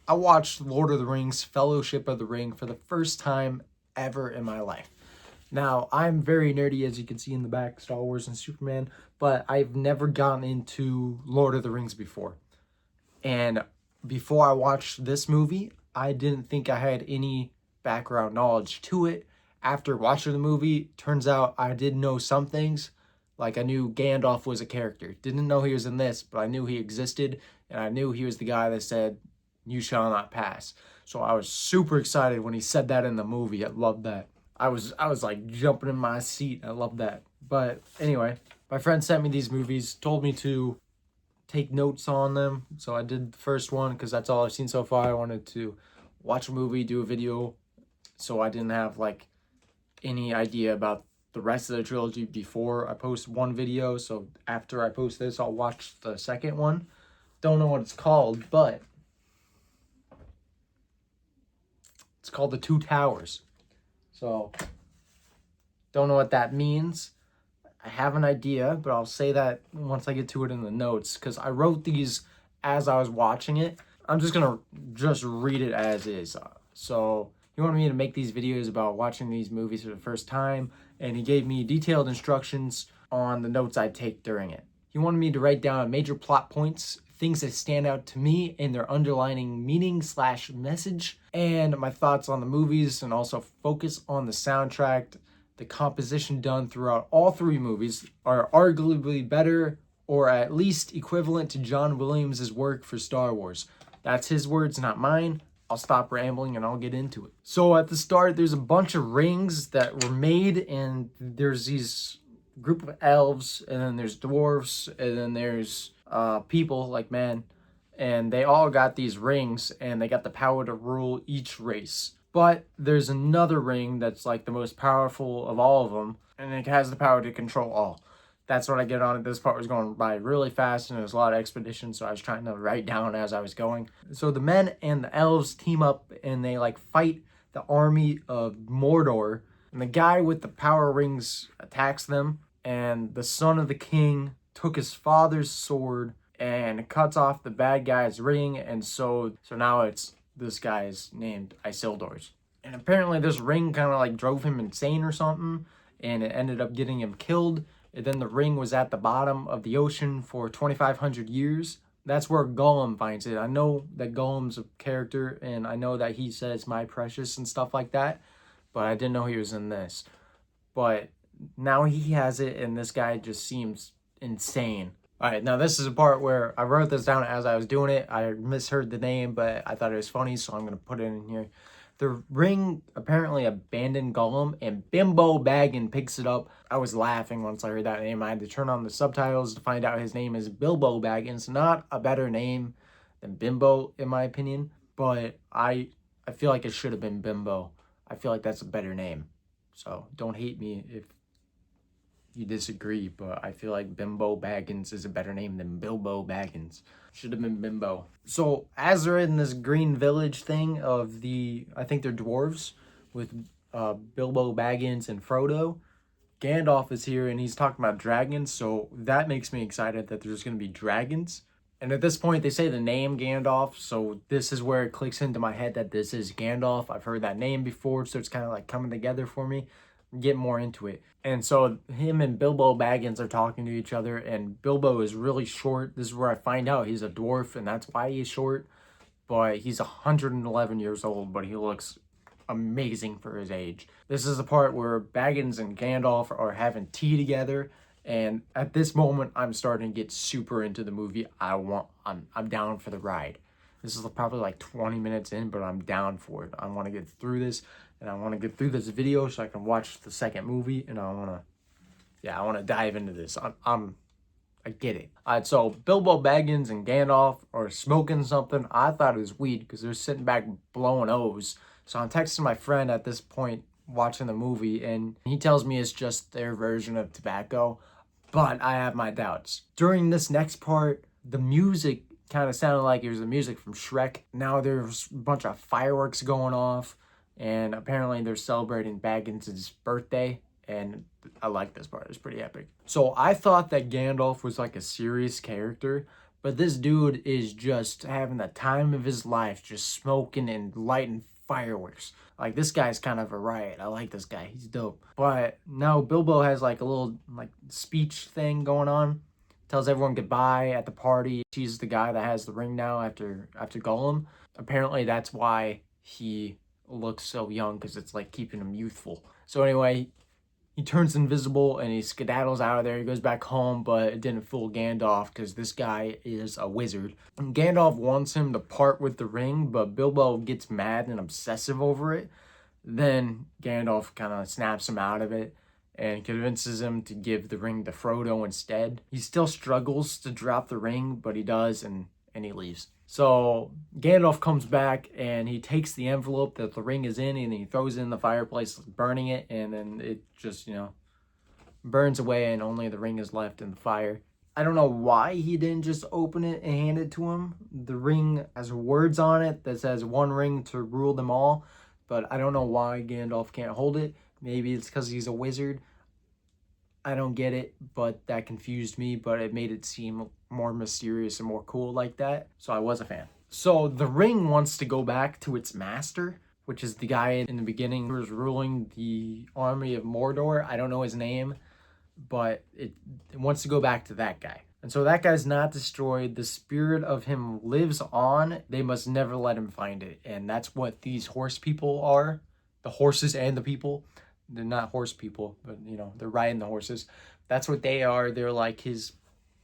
I watched Lord of the Rings, Fellowship of the Ring for the first time ever in my life. Now, I'm very nerdy, as you can see in the back, Star Wars and Superman, but I've never gotten into Lord of the Rings before. And before I watched this movie, I didn't think I had any background knowledge to it. After watching the movie, turns out I did know some things. Like I knew Gandalf was a character. Didn't know he was in this, but I knew he existed, and I knew he was the guy that said, "You shall not pass." So I was super excited when he said that in the movie. I loved that. I was like jumping in my seat. I love that. But anyway, my friend sent me these movies, told me to take notes on them. So I did the first one because that's all I've seen so far. I wanted to watch a movie, do a video, so I didn't have like any idea about the rest of the trilogy before I post one video. So after I post this, I'll watch the second one. Don't know what it's called, but it's called The Two Towers. So, don't know what that means. I have an idea, but I'll say that once I get to it in the notes, because I wrote these as I was watching it. I'm just going to read it as is. So, he wanted me to make these videos about watching these movies for the first time, and he gave me detailed instructions on the notes I'd take during it. He wanted me to write down major plot points, things that stand out to me and their underlining meaning / message, and my thoughts on the movies, and also focus on the soundtrack. The composition done throughout all three movies are arguably better or at least equivalent to John Williams' work for Star Wars. That's his words, not mine. I'll stop rambling and I'll get into it. So at the start, there's a bunch of rings that were made, and there's these group of elves, and then there's dwarves, and then there's people like men, and they all got these rings, and they got the power to rule each race. But there's another ring that's like the most powerful of all of them, and it has the power to control all. That's what I get on it. This part was going by really fast, and there's a lot of expedition, so I was trying to write down as I was going. So the men and the elves team up, and they like fight the army of Mordor, and the guy with the power rings attacks them, and the son of the king took his father's sword and cuts off the bad guy's ring, and so now it's this guy's named Isildur's. And apparently this ring kind of like drove him insane or something, and it ended up getting him killed. And then the ring was at the bottom of the ocean for 2,500 years. That's where Gollum finds it. I know that Gollum's a character, and I know that he says "my precious" and stuff like that, but I didn't know he was in this. But now he has it, and this guy just seems insane. All right, now this is a part where I wrote this down as I was doing it. I misheard the name, but I thought it was funny, so I'm going to put it in here. The ring apparently abandoned Gollum, and Bilbo Baggins picks it up. I was laughing once I heard that name. I had to turn on the subtitles to find out his name is Bilbo Baggins. Not a better name than Bimbo, in my opinion, but I feel like it should have been Bimbo. I feel like that's a better name. So don't hate me if you disagree, but I feel like Bimbo Baggins is a better name than Bilbo Baggins. Should have been Bimbo. So as they're in this green village thing of I think they're dwarves with Bilbo Baggins and Frodo, Gandalf is here and he's talking about dragons, so that makes me excited that there's going to be dragons. And at this point, they say the name Gandalf, so this is where it clicks into my head that this is Gandalf. I've heard that name before, so it's kind of like coming together for me. Get more into it. And so him and Bilbo Baggins are talking to each other, and Bilbo is really short. This is where I find out he's a dwarf, and that's why he's short. But he's 111 years old, but he looks amazing for his age. This is the part where Baggins and Gandalf are having tea together, and at this moment, I'm starting to get super into the movie. I'm down for the ride. This is probably like 20 minutes in, but I'm down for it. I want to get through this, and I want to get through this video so I can watch the second movie, and I want to dive into this. I get it. So Bilbo Baggins and Gandalf are smoking something. I thought it was weed because they're sitting back blowing O's. So I'm texting my friend at this point watching the movie, and he tells me it's just their version of tobacco, but I have my doubts. During this next part, the music kind of sounded like it was the music from Shrek. Now there's a bunch of fireworks going off, and apparently they're celebrating Baggins' birthday, and I like this part. It's pretty epic. So I thought that Gandalf was like a serious character, But this dude is just having the time of his life, just smoking and lighting fireworks. Like, this guy's kind of a riot. I like this guy. He's dope. But now Bilbo has like a little like speech thing going on. Tells everyone goodbye at the party. He's the guy that has the ring now after Gollum. Apparently that's why he looks so young, because it's like keeping him youthful. So anyway, he turns invisible and he skedaddles out of there. He goes back home, but it didn't fool Gandalf because this guy is a wizard. And Gandalf wants him to part with the ring, but Bilbo gets mad and obsessive over it. Then Gandalf kind of snaps him out of it and convinces him to give the ring to Frodo instead. He still struggles to drop the ring, but he does, and he leaves. So Gandalf comes back and he takes the envelope that the ring is in and he throws it in the fireplace, burning it, and then it just, burns away and only the ring is left in the fire. I don't know why he didn't just open it and hand it to him. The ring has words on it that says one ring to rule them all, but I don't know why Gandalf can't hold it. Maybe it's because he's a wizard. I don't get it, but that confused me, but it made it seem more mysterious and more cool like that. So I was a fan. So the ring wants to go back to its master, which is the guy in the beginning who was ruling the army of Mordor. I don't know his name, but it wants to go back to that guy. And so that guy's not destroyed. The spirit of him lives on. They must never let him find it. And that's what these horse people are. The horses and the people. They're not horse people, but they're riding the horses. That's what they are. They're like his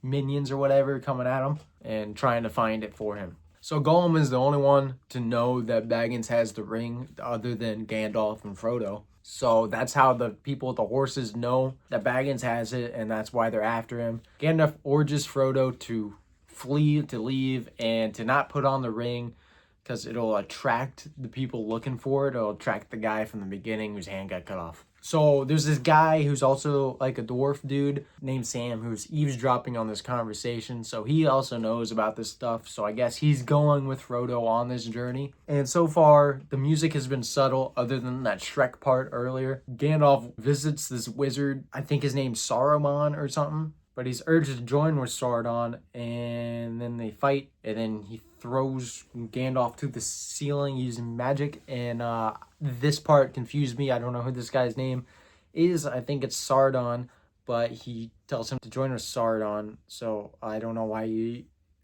minions or whatever, coming at him and trying to find it for him. So Gollum is the only one to know that Baggins has the ring, other than Gandalf and Frodo. So that's how the people with the horses know that Baggins has it, and that's why they're after him. Gandalf urges Frodo to flee, to leave, and to not put on the ring, because it'll attract the people looking for it. It'll attract the guy from the beginning whose hand got cut off. So there's this guy who's also like a dwarf dude named Sam who's eavesdropping on this conversation. So he also knows about this stuff. So I guess he's going with Frodo on this journey. And so far, the music has been subtle other than that Shrek part earlier. Gandalf visits this wizard. I think his name's Saruman or something. But he's urged to join with Sauron, and then they fight, and then he throws Gandalf to the ceiling using magic, and this part confused me. I don't know who this guy's name is. I think it's Sardon, but he tells him to join with Sauron, so I don't know why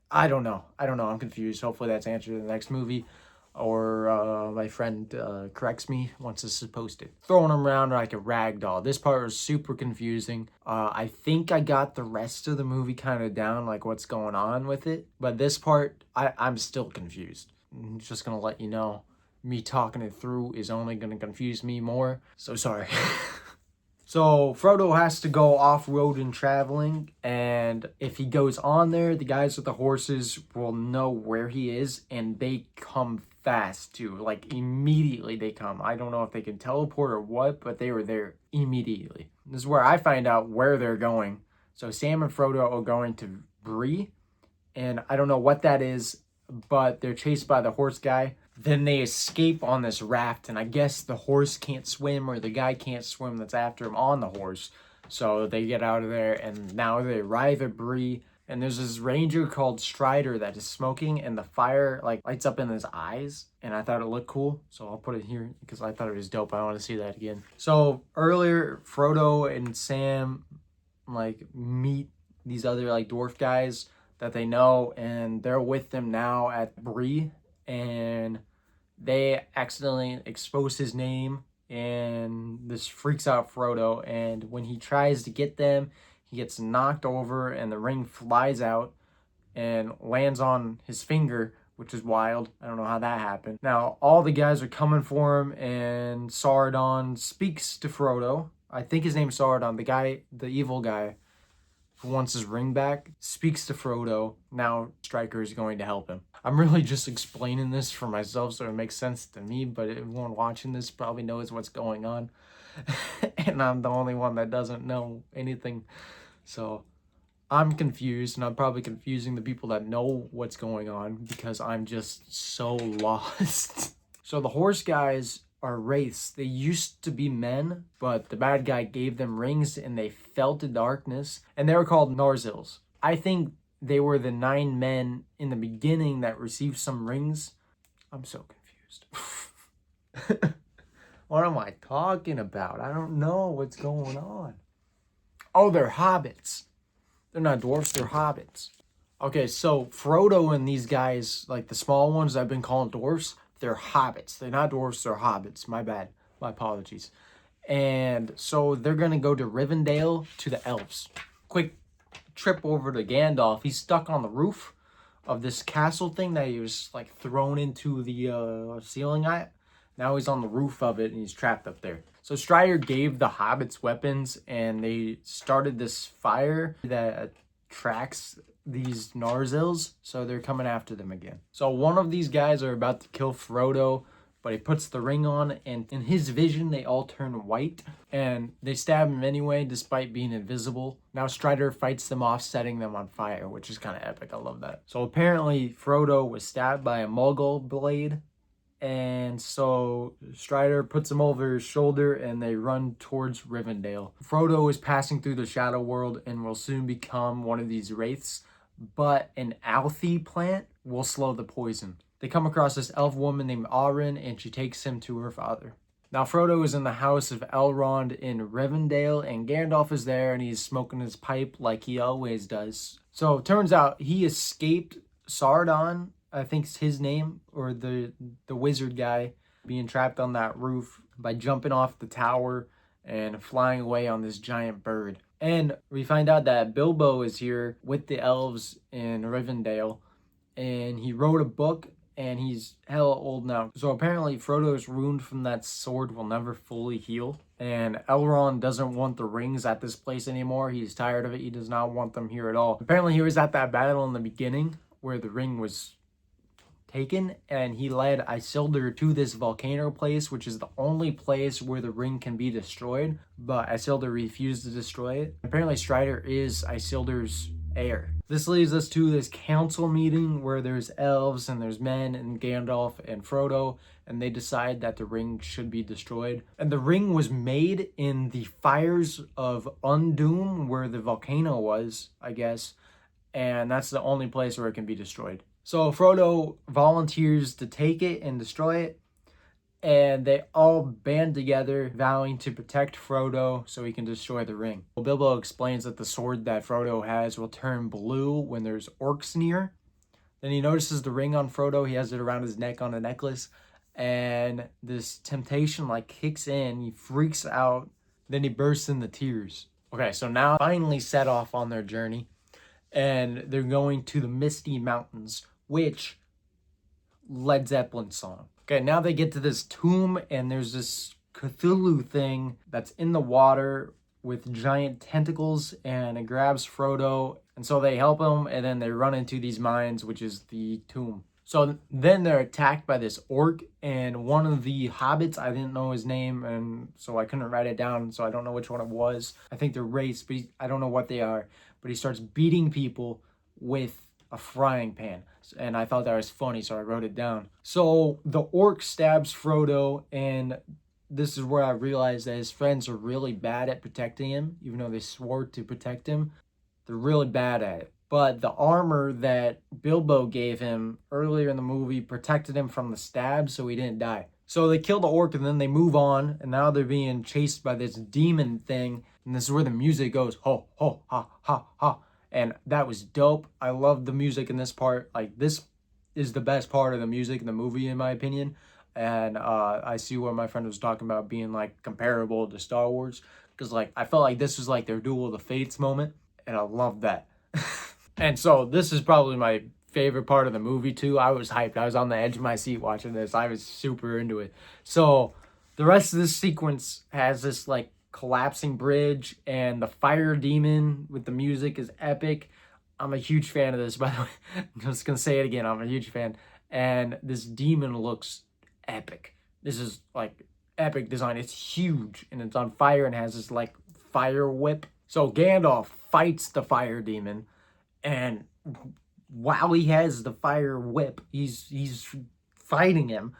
I don't know. I'm confused. Hopefully that's answered in the next movie, or my friend corrects me once this is posted. Throwing him around like a rag doll. This part was super confusing. I think I got the rest of the movie kind of down, like what's going on with it. But this part, I'm still confused. I'm just going to let you know, me talking it through is only going to confuse me more. So sorry. So Frodo has to go off-road and traveling, and if he goes on there, the guys with the horses will know where he is, and they come fast too. Like, immediately they come. I don't know if they can teleport or what, but they were there immediately. This is where I find out where they're going. So Sam and Frodo are going to Bree, and I don't know what that is, but they're chased by the horse guy. Then they escape on this raft, and I guess the horse can't swim, or the guy can't swim that's after him on the horse. So they get out of there, and now they arrive at Bree, and there's this ranger called Strider that is smoking, and the fire like lights up in his eyes, and I thought it looked cool, so I'll put it here because I thought it was dope. I want to see that again. So earlier, Frodo and Sam like meet these other like dwarf guys that they know, and they're with them now at Bree, and they accidentally expose his name, and this freaks out Frodo, and when he tries to get them, he gets knocked over and the ring flies out and lands on his finger, which is wild. I don't know how that happened. Now all the guys are coming for him, and Sauron speaks to Frodo. I think his name's Sauron, the evil guy who wants his ring back, speaks to Frodo. Now Stryker is going to help him. I'm really just explaining this for myself so it makes sense to me, but everyone watching this probably knows what's going on. And I'm the only one that doesn't know anything. So I'm confused, and I'm probably confusing the people that know what's going on because I'm just so lost. So the horse guys are wraiths. They used to be men, but the bad guy gave them rings and they felt the darkness, and they were called Narzils. I think they were the 9 men in the beginning that received some rings. I'm so confused. What am I talking about? I don't know what's going on. Oh, they're hobbits. They're not dwarfs, they're hobbits. Okay, so Frodo and these guys, like the small ones I've been calling dwarfs, they're hobbits. They're not dwarfs, they're hobbits. My bad. My apologies. And so they're going to go to Rivendell to the elves. Quick trip over to Gandalf. He's stuck on the roof of this castle thing that he was like thrown into the ceiling at. Now he's on the roof of it and he's trapped up there. So Strider gave the hobbits weapons and they started this fire that attracts these Narzils, so they're coming after them again. So one of these guys are about to kill Frodo, but he puts the ring on, and in his vision, they all turn white, and they stab him anyway, despite being invisible. Now Strider fights them off, setting them on fire, which is kind of epic. I love that. So apparently, Frodo was stabbed by a Muggle blade, and so Strider puts him over his shoulder, and they run towards Rivendell. Frodo is passing through the Shadow World, and will soon become one of these wraiths, but an Althea plant will slow the poison. They come across this elf woman named Auron, and she takes him to her father. Now Frodo is in the house of Elrond in Rivendell, and Gandalf is there, and he's smoking his pipe like he always does. So it turns out he escaped Sardon, I think's his name, or the wizard guy, being trapped on that roof by jumping off the tower and flying away on this giant bird. And we find out that Bilbo is here with the elves in Rivendell, and he wrote a book, and he's hella old now. So apparently Frodo's wound from that sword will never fully heal. And Elrond doesn't want the rings at this place anymore. He's tired of it. He does not want them here at all. Apparently he was at that battle in the beginning where the ring was taken, and he led Isildur to this volcano place, which is the only place where the ring can be destroyed. But Isildur refused to destroy it. Apparently Strider is Isildur's heir. This leads us to this council meeting where there's elves and there's men and Gandalf and Frodo, and they decide that the ring should be destroyed. And the ring was made in the fires of Undoom, where the volcano was, I guess, and that's the only place where it can be destroyed. So Frodo volunteers to take it and destroy it, and they all band together, vowing to protect Frodo so he can destroy the ring. Bilbo explains that the sword that Frodo has will turn blue when there's orcs near. Then he notices the ring on Frodo. He has it around his neck on a necklace, and this temptation like kicks in. He freaks out. Then he bursts into tears. Okay, so now finally set off on their journey, and they're going to the Misty Mountains, which Led Zeppelin song. Okay, now they get to this tomb, and there's this Cthulhu thing that's in the water with giant tentacles, and it grabs Frodo, and so they help him, and then they run into these mines, which is the tomb. So then they're attacked by this orc, and one of the hobbits, I didn't know his name, and so I couldn't write it down, so I don't know which one it was. I think they're wraiths, but I don't know what they are. But he starts beating people with a frying pan, and I thought that was funny, so I wrote it down. So the orc stabs Frodo, and this is where I realized that his friends are really bad at protecting him, even though they swore to protect him. They're really bad at it. But the armor that Bilbo gave him earlier in the movie protected him from the stab, so he didn't die. So they kill the orc, and then they move on, and now they're being chased by this demon thing, and this is where the music goes, ho, ho, ha, ha, ha. And that was dope. I love the music in this part. Like, this is the best part of the music in the movie, in my opinion. And I see what my friend was talking about being, like, comparable to Star Wars. Because, like, I felt like this was, like, their Duel of the Fates moment. And I love that. And so, this is probably my favorite part of the movie, too. I was hyped. I was on the edge of my seat watching this. I was super into it. So, the rest of this sequence has this, like, collapsing bridge, and the fire demon with the music is epic. I'm a huge fan of this, by the way. I'm just gonna say it again. I'm a huge fan. And this demon looks epic. This is like epic design. It's huge, and it's on fire, and has this like fire whip. So Gandalf fights the fire demon, and while he has the fire whip, he's fighting him.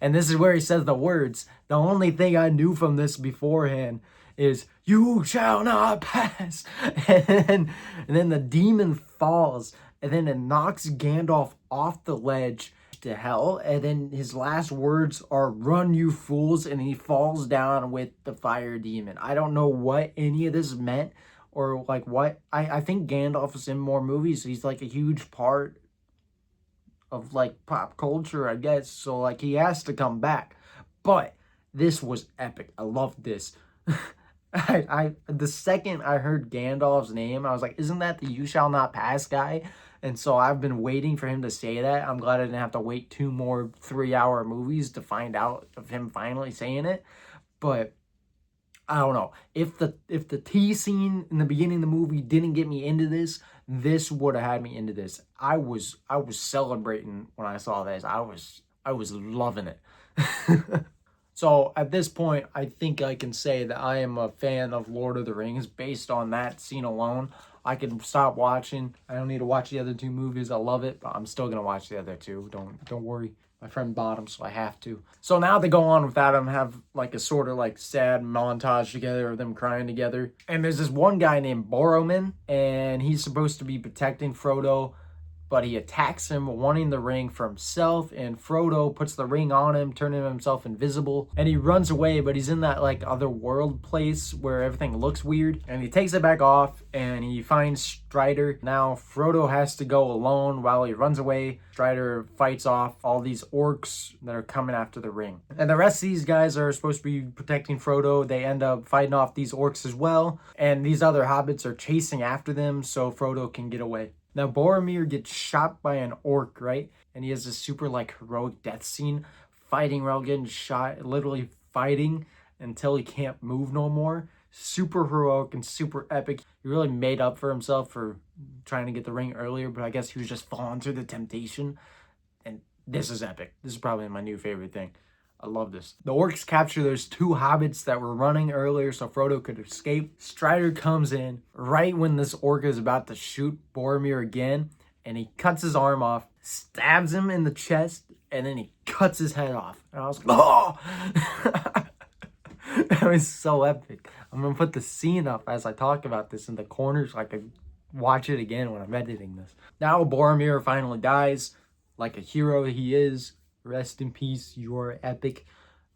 And this is where he says the words. The only thing I knew from this beforehand is "You shall not pass," and then the demon falls, and then it knocks Gandalf off the ledge to hell, and then his last words are "Run, you fools," and he falls down with the fire demon. I don't know what any of this meant, or like what. I think Gandalf is in more movies. He's like a huge part of like pop culture, I guess. So like he has to come back. But this was epic. I loved this. I the second I heard Gandalf's name, I was like, isn't that the "You Shall Not Pass" guy? And so I've been waiting for him to say that. I'm glad I didn't have to wait 2 more 3-hour movies to find out of him finally saying it. But I don't know. If the tea scene in the beginning of the movie didn't get me into this, this would have had me into this. I was celebrating when I saw this. I was loving it. So at this point, I think I can say that I am a fan of Lord of the Rings based on that scene alone. I can stop watching. I don't need to watch the other 2 movies. I love it, but I'm still gonna watch the other 2. Don't worry. My friend bought them, so I have to. So now they go on with that and have like a sort of like sad montage together of them crying together. And there's this one guy named Boromir, and he's supposed to be protecting Frodo, but he attacks him wanting the ring for himself, and Frodo puts the ring on him, turning himself invisible, and he runs away, but he's in that like other world place where everything looks weird, and he takes it back off and he finds Strider. Now Frodo has to go alone while he runs away. Strider fights off all these orcs that are coming after the ring, and the rest of these guys are supposed to be protecting Frodo. They end up fighting off these orcs as well, and these other hobbits are chasing after them so Frodo can get away. Now, Boromir gets shot by an orc, right? And he has this super, like, heroic death scene, fighting while getting shot, literally fighting until he can't move no more. Super heroic and super epic. He really made up for himself for trying to get the ring earlier, but I guess he was just falling through the temptation. And this is epic. This is probably my new favorite thing. I love this. The orcs capture those 2 hobbits that were running earlier so Frodo could escape. Strider comes in right when this orc is about to shoot Boromir again, and he cuts his arm off, stabs him in the chest, and then he cuts his head off. And I was like, oh! That was so epic. I'm going to put the scene up as I talk about this in the corner so I can watch it again when I'm editing this. Now Boromir finally dies like a hero he is. Rest in peace, you are epic.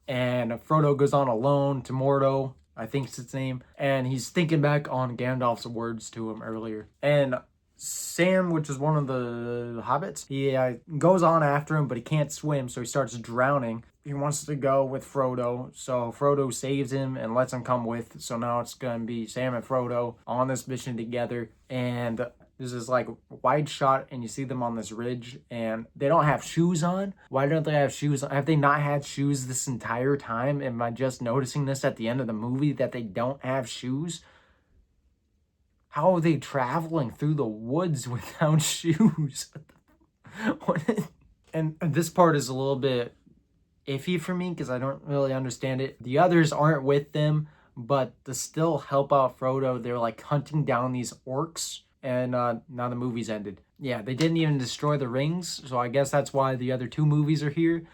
And Frodo goes on alone to Mordor, I think it's its name, and he's thinking back on Gandalf's words to him earlier. And Sam, which is one of the hobbits, he goes on after him, but he can't swim, so he starts drowning. He wants to go with Frodo, so Frodo saves him and lets him come with. So now it's going to be Sam and Frodo on this mission together, and this is like wide shot, and you see them on this ridge, and they don't have shoes on. Why don't they have shoes on? Have they not had shoes this entire time? Am I just noticing this at the end of the movie that they don't have shoes? How are they traveling through the woods without shoes? And this part is a little bit iffy for me because I don't really understand it. The others aren't with them, but to still help out Frodo, they're like hunting down these orcs. And now the movie's ended. Yeah, they didn't even destroy the rings, so I guess that's why the other 2 movies are here.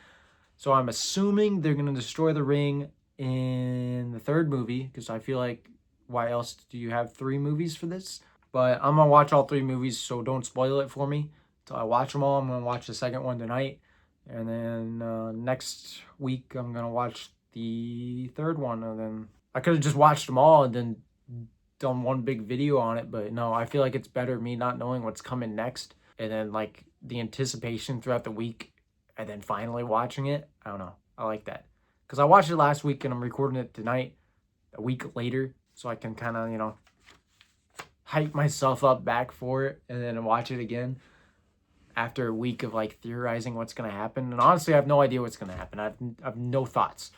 So I'm assuming they're going to destroy the ring in the 3rd movie, because I feel like, why else do you have 3 movies for this? But I'm going to watch all 3 movies, so don't spoil it for me. Until I watch them all, I'm going to watch the 2nd one tonight. And then next week, I'm going to watch the 3rd one. And then I could have just watched them all and then done one big video on it, but no, I feel like it's better me not knowing what's coming next, and then like the anticipation throughout the week, and then finally watching it. I don't know. I like that because I watched it last week and I'm recording it tonight, a week later, so I can kind of hype myself up back for it, and then watch it again after a week of like theorizing what's gonna happen. And honestly, I have no idea what's gonna happen. I have no thoughts.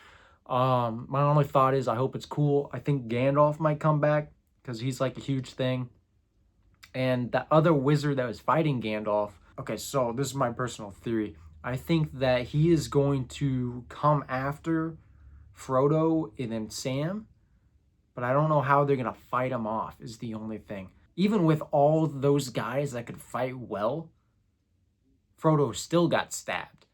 My only thought is I hope it's cool. I think Gandalf might come back, because he's like a huge thing. And the other wizard that was fighting Gandalf, okay, so this is my personal theory. I think that he is going to come after Frodo and then Sam, but I don't know how they're going to fight him off is the only thing. Even with all those guys that could fight well, Frodo still got stabbed.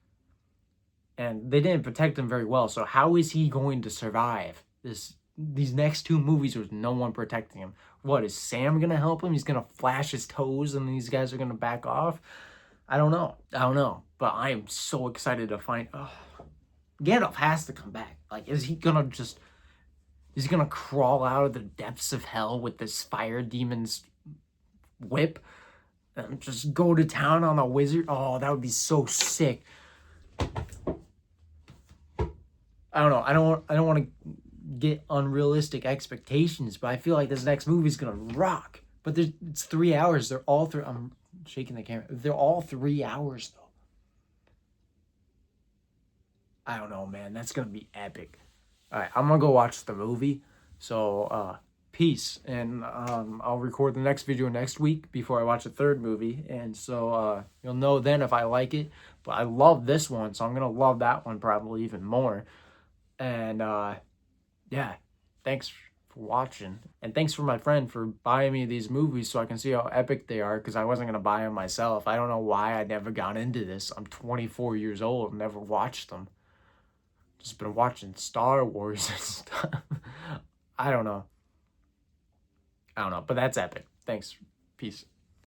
And they didn't protect him very well, so how is he going to survive this these next two movies, there's no one protecting him. What, is Sam gonna help him? He's gonna flash his toes and these guys are gonna back off? I don't know. But I am so excited to find... Gandalf has to come back. Like, is he gonna crawl out of the depths of hell with this fire demon's whip and just go to town on a wizard? Oh, that would be so sick. I don't know. I don't want to get unrealistic expectations, but I feel like this next movie is gonna rock. But it's 3 hours. They're all three. I'm shaking the camera. They're all 3 hours though. I don't know, man. That's gonna be epic. All right, I'm gonna go watch the movie. So, peace, and I'll record the next video next week before I watch the third movie, and so you'll know then if I like it. But I love this one, so I'm gonna love that one probably even more. And yeah, thanks for watching, and thanks for my friend for buying me these movies so I can see how epic they are, because I wasn't gonna buy them myself. I don't know why I never got into this. I'm 24 years old and never watched them. Just been watching Star Wars and stuff. I don't know, but that's epic. Thanks. Peace.